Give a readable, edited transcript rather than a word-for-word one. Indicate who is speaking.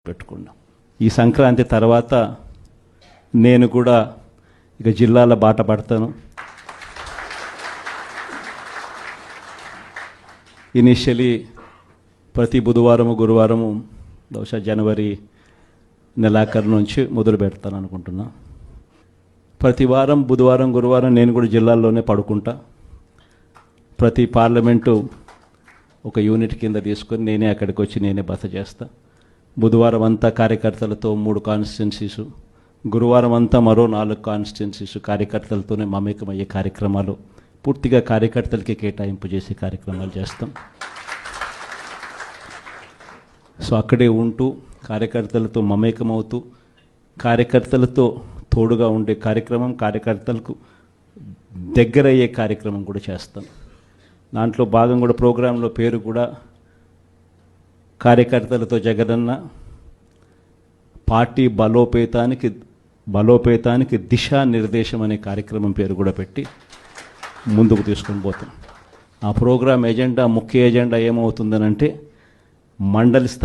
Speaker 1: పెట్టుకున్నాం. ఈ సంక్రాంతి తర్వాత నేను కూడా ఇక జిల్లాల బాట పడతాను. ఇనిషియలీ ప్రతి బుధవారము గురువారము బహుశా జనవరి నెలాఖరు నుంచి మొదలు పెడతాను అనుకుంటున్నా. ప్రతి వారం బుధవారం గురువారం నేను కూడా జిల్లాల్లోనే పడుకుంటా. ప్రతి పార్లమెంటు ఒక యూనిట్ కింద తీసుకొని నేనే అక్కడికి వచ్చి నేనే బస చేస్తా. బుధవారం అంతా కార్యకర్తలతో 3 కాన్స్టిట్యున్సీసు, గురువారం అంతా మరో 4 కాన్స్టిట్యున్సీసు కార్యకర్తలతోనే మమేకమయ్యే కార్యక్రమాలు, పూర్తిగా కార్యకర్తలకి కేటాయింపు చేసే కార్యక్రమాలు చేస్తాం. సో అక్కడే ఉంటూ కార్యకర్తలతో మమేకమవుతూ కార్యకర్తలతో తోడుగా ఉండే కార్యక్రమం, కార్యకర్తలకు దగ్గరయ్యే కార్యక్రమం కూడా చేస్తాం. దాంట్లో భాగం కూడా ప్రోగ్రాంలో పేరు కూడా కార్యకర్తలతో జగనన్న పార్టీ బలోపేతానికి దిశానిర్దేశం అనే కార్యక్రమం పేరు కూడా పెట్టి ముందుకు తీసుకొని పోతాం. ఆ ప్రోగ్రాం ఎజెండా, ముఖ్య ఎజెండా ఏమవుతుందనంటే మండలి స్థాయి